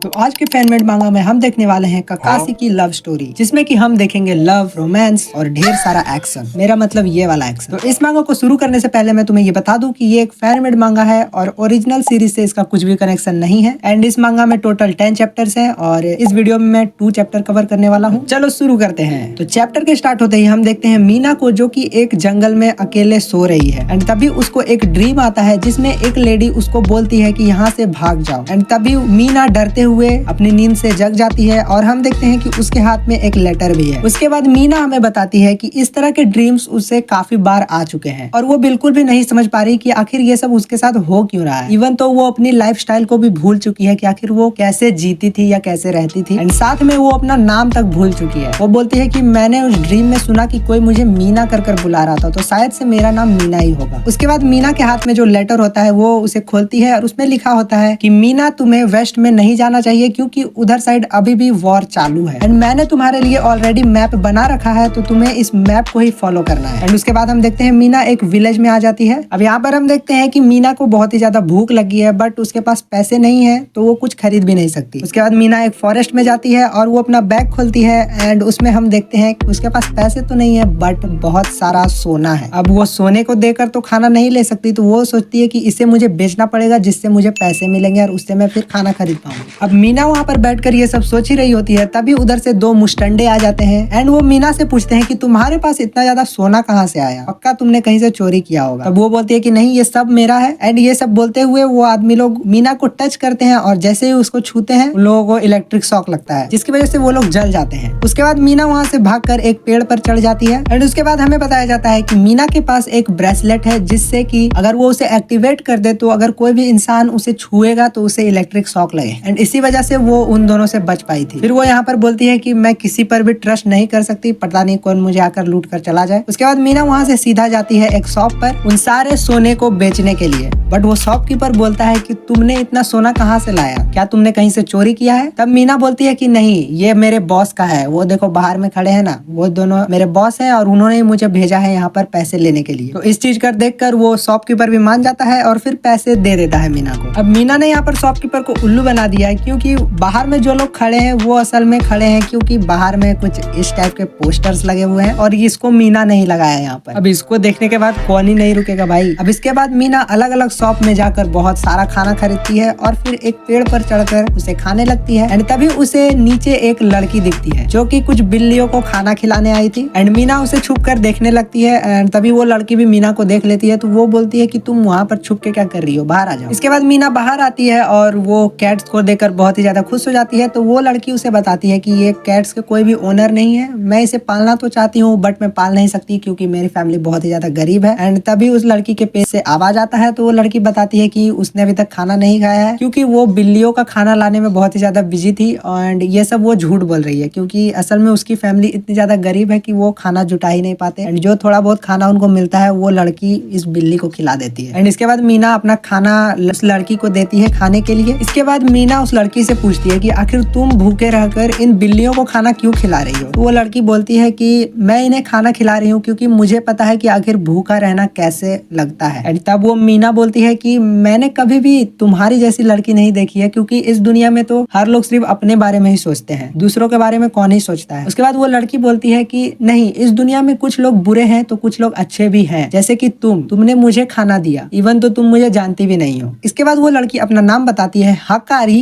तो आज के फैनमेड मांगा में हम देखने वाले हैं ककाशी की लव स्टोरी, जिसमें कि हम देखेंगे लव, रोमांस और ढेर सारा एक्शन। मेरा मतलब ये वाला एक्शन। तो इस मांगा को शुरू करने से पहले मैं तुम्हें ये बता दूं कि ये एक फैनमेड मांगा है और ओरिजिनल सीरीज से इसका कुछ भी कनेक्शन नहीं है। एंड इस मांगा में टोटल 10 चैप्टर्स हैं और इस वीडियो में मैं 2 चैप्टर कवर करने वाला हूँ। चलो शुरू करते हैं। तो चैप्टर के स्टार्ट होते ही हम देखते हैं मीना को, जो की एक जंगल में अकेले सो रही है। एंड तभी उसको एक ड्रीम आता है जिसमें एक लेडी उसको बोलती है कि यहाँ से भाग जाओ। एंड तभी मीना डरते हुए अपनी नींद से जग जाती है और हम देखते हैं कि उसके हाथ में एक लेटर भी है। उसके बाद मीना हमें बताती है कि इस तरह के ड्रीम्स उससे काफी बार आ चुके हैं और वो बिल्कुल भी नहीं समझ पा रही कि आखिर ये सब उसके साथ हो क्यों रहा है। इवन तो वो अपनी लाइफस्टाइल को भी भूल चुकी है कि आखिर वो कैसे जीती थी या कैसे रहती थी। एंड साथ में वो अपना नाम तक भूल चुकी है। वो बोलती है कि मैंने उस ड्रीम में सुना कि कोई मुझे मीना कर बुला रहा था, तो शायद से मेरा नाम मीना ही होगा। उसके बाद मीना के हाथ में जो लेटर होता है वो उसे खोलती है और उसमें लिखा होता है कि मीना, तुम्हें वेस्ट में नहीं जाना चाहिए क्योंकि उधर साइड अभी भी वॉर चालू है। एंड मैंने तुम्हारे लिए ऑलरेडी मैप बना रखा है, तो तुम्हें इस मैप को ही फॉलो करना है। एंड उसके बाद हम देखते हैं मीना एक विलेज में आ जाती है। अब यहाँ पर हम देखते हैं कि मीना को बहुत ही ज्यादा भूख लगी है, बट उसके पास पैसे नहीं है तो वो कुछ खरीद भी नहीं सकती। उसके बाद मीना एक फॉरेस्ट में जाती है और वो अपना बैग खोलती है एंड उसमें हम देखते हैं कि उसके पास पैसे तो नहीं है बट बहुत सारा सोना है। अब वो सोने को देकर तो खाना नहीं ले सकती, तो वो सोचती है कि इसे मुझे बेचना पड़ेगा जिससे मुझे पैसे मिलेंगे और उससे मैं फिर खाना खरीद पाऊंगी। अब मीना वहाँ पर बैठकर ये सब सोच ही रही होती है, तभी उधर से 2 मुस्टंडे आ जाते हैं एंड वो मीना से पूछते हैं कि तुम्हारे पास इतना ज्यादा सोना कहाँ से आया, पक्का तुमने कहीं से चोरी किया होगा। तब वो बोलती है कि नहीं, ये सब मेरा है। एंड ये सब बोलते हुए वो आदमी लोग मीना को टच करते हैं और जैसे ही उसको छूते हैं उन लोगों को इलेक्ट्रिक शॉक लगता है, जिसकी वजह से वो लोग जल जाते हैं। उसके बाद मीना वहाँ से भागकर एक पेड़ पर चढ़ जाती है एंड उसके बाद हमें बताया जाता है कि मीना के पास एक ब्रेसलेट है जिससे कि अगर वो उसे एक्टिवेट कर दे तो अगर कोई भी इंसान उसे छुएगा तो उसे इलेक्ट्रिक शॉक लगे। एंड इसी वजह से वो उन दोनों से बच पाई थी। फिर वो यहाँ पर बोलती है कि मैं किसी पर भी ट्रस्ट नहीं कर सकती, पता नहीं कौन मुझे आकर लूट कर चला जाए। उसके बाद मीना वहाँ से सीधा जाती है एक शॉप पर उन सारे सोने को बेचने के लिए, बट वो शॉपकीपर बोलता है कि तुमने इतना सोना कहाँ से लाया, क्या तुमने कहीं से चोरी किया है। तब मीना बोलती है कि नहीं, ये मेरे बॉस का है, वो देखो बाहर में खड़े हैं ना, वो दोनों मेरे बॉस हैं और उन्होंने मुझे भेजा है यहाँ पर पैसे लेने के लिए। तो इस चीज कर देखकर वो शॉपकीपर भी मान जाता है और फिर पैसे दे देता है मीना को। अब मीना ने यहाँ पर शॉपकीपर को उल्लू बना दिया है, क्योंकि बाहर में जो लोग खड़े हैं वो असल में खड़े हैं क्योंकि बाहर में कुछ इस टाइप के पोस्टर्स लगे हुए हैं और इसको मीना नहीं लगाया यहाँ पर। अब इसको देखने के बाद कौन ही नहीं रुकेगा भाई। अब इसके बाद मीना अलग अलग शॉप में जाकर बहुत सारा खाना खरीदती है और फिर एक पेड़ पर चढ़कर उसे खाने लगती है। एंड तभी उसे नीचे एक लड़की दिखती है जो कि कुछ बिल्लियों को खाना खिलाने आई थी। एंड मीना उसे छुप कर देखने लगती है एंड तभी वो लड़की भी मीना को देख लेती है, तो वो बोलती है कि तुम वहाँ पर छुप के क्या कर रही हो, बाहर आ जाओ। इसके बाद मीना बाहर आती है और वो कैट्स को देखकर बहुत ही ज्यादा खुश हो जाती है। तो वो लड़की उसे बताती है कि ये कैट्स के कोई भी ओनर नहीं है, मैं इसे पालना तो चाहती हूँ बट मैं पाल नहीं सकती क्योंकि मेरी फैमिली बहुत ही ज्यादा गरीब है। एंड तभी उस लड़की के पेट से आवाज आता है, तो वो लड़की बताती है कि उसने अभी तक खाना नहीं खाया है क्योंकि वो बिल्लियों का खाना लाने में बहुत ही ज्यादा बिजी थी। एंड ये सब वो झूठ बोल रही है क्योंकि असल में उसकी फैमिली इतनी ज्यादा गरीब है कि वो खाना जुटा ही नहीं पाते। एंड जो थोड़ा बहुत खाना उनको मिलता है वो लड़की इस बिल्ली को खिला देती है। एंड इसके बाद मीना अपना खाना उस लड़की को देती है खाने के लिए। इसके बाद मीना उस लड़की से पूछती है कि आखिर तुम भूखे रहकर इन बिल्लियों को खाना क्यों खिला रही हो। तो वो लड़की बोलती है कि मैं इन्हें खाना खिला रही हूँ क्योंकि मुझे पता है कि आखिर भूखा रहना कैसे लगता है। एंड तब वो मीना बोलती है कि मैंने कभी भी तुम्हारी जैसी लड़की नहीं देखी है, क्योंकि इस दुनिया में तो हर लोग सिर्फ अपने बारे में ही सोचते हैं, दूसरों के बारे में कौन ही सोचता है। उसके बाद वो लड़की बोलती है कि नहीं, इस दुनिया में कुछ लोग बुरे हैं तो कुछ लोग अच्छे भी हैं, जैसे कि तुमने मुझे खाना दिया इवन तो तुम मुझे जानती भी नहीं हो। इसके बाद वो लड़की अपना नाम बताती है, हकारी,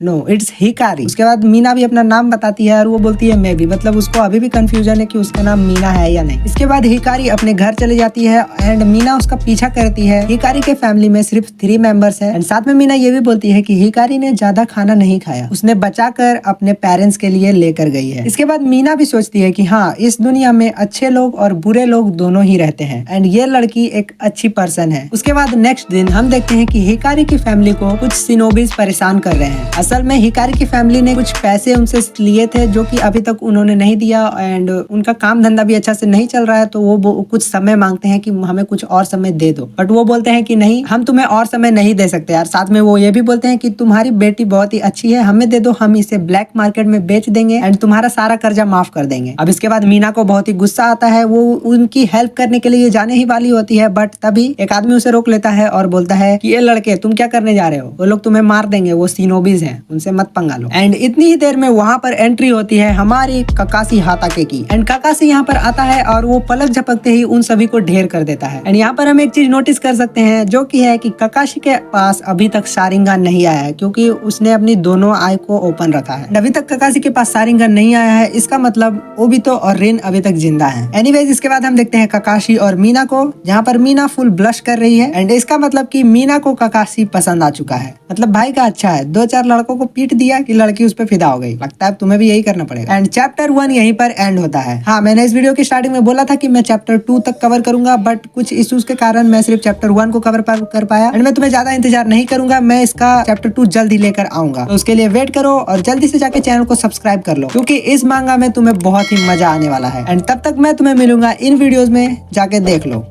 नो इट्स हिकारी। उसके बाद मीना भी अपना नाम बताती है और वो बोलती है मैं भी, मतलब उसको अभी भी कंफ्यूजन है कि उसका नाम मीना है या नहीं। इसके बाद हिकारी अपने घर चली जाती है एंड मीना उसका पीछा करती है। हिकारी के फैमिली में सिर्फ 3 मेंबर्स हैं। एंड साथ में मीना ये भी बोलती है कि हिकारी ने ज्यादा खाना नहीं खाया, उसने बचाकर अपने पेरेंट्स के लिए लेकर गई है। इसके बाद मीना भी सोचती है कि हाँ, इस दुनिया में अच्छे लोग और बुरे लोग दोनों ही रहते हैं एंड ये लड़की एक अच्छी पर्सन है। उसके बाद नेक्स्ट दिन हम देखते हैं कि हिकारी की फैमिली को कुछ सिनोबीज परेशान कर रहे हैं। असल में हिकारी की फैमिली ने कुछ पैसे उनसे लिए थे जो कि अभी तक उन्होंने नहीं दिया एंड उनका काम धंधा भी अच्छा से नहीं चल रहा है, तो वो कुछ समय मांगते हैं कि हमें कुछ और समय दे दो। बट वो बोलते हैं कि नहीं, हम तुम्हें और समय नहीं दे सकते यार। साथ में वो ये भी बोलते हैं कि तुम्हारी बेटी बहुत ही अच्छी है, हमें दे दो, हम इसे ब्लैक मार्केट में बेच देंगे एंड तुम्हारा सारा कर्जा माफ कर देंगे। अब इसके बाद मीना को बहुत ही गुस्सा आता है, वो उनकी हेल्प करने के लिए जाने ही वाली होती है, बट तभी एक आदमी उसे रोक लेता है और बोलता है कि ये लड़के तुम क्या करने जा रहे हो, वो लोग तुम्हें मार देंगे, वो सिनोबीज हैं, उनसे मत पंगा लो। एंड इतनी ही देर में वहां पर एंट्री होती है हमारी ककाशी हाताके की। एंड ककाशी यहाँ पर आता है और वो पलक झपकते ही उन सभी को ढेर कर देता है। एंड यहाँ पर हम एक चीज नोटिस कर सकते हैं जो कि है कि ककाशी के पास अभी तक शारिंगन नहीं आया है, क्योंकि उसने अपनी दोनों आई को ओपन रखा है। अभी तक ककाशी के पास शारिंगन नहीं आया है, इसका मतलब ओबितो और रिन अभी तक जिंदा है। एनीवेज इसके बाद हम देखते हैं ककाशी और मीना को, जहाँ पर मीना फुल ब्लश कर रही है एंड इसका मतलब कि मीना को ककाशी पसंद आ चुका है। मतलब भाई का अच्छा है, 2-4 लड़कों को पीट दिया कि लड़की उस पर फिदा हो गई। लगता है तुम्हें भी यही करना पड़ेगा। एंड चैप्टर 1 यहीं पर एंड होता है। हाँ, मैंने इस वीडियो की स्टार्टिंग में बोला था कि मैं चैप्टर 2 तक कवर करूंगा, बट कुछ इश्यूज के कारण मैं सिर्फ चैप्टर 1 को कवर कर पाया। एंड मैं तुम्हें ज्यादा इंतजार नहीं करूंगा, मैं इसका चैप्टर 2 जल्द ही लेकर आऊंगा। तो उसके लिए वेट करो और जल्दी से जाके चैनल को सब्सक्राइब कर लो, क्योंकि इस मांगा में तुम्हें बहुत ही मजा आने वाला है। एंड तब तक मैं तुम्हें मिलूंगा इन वीडियोज में, जाके देख लो।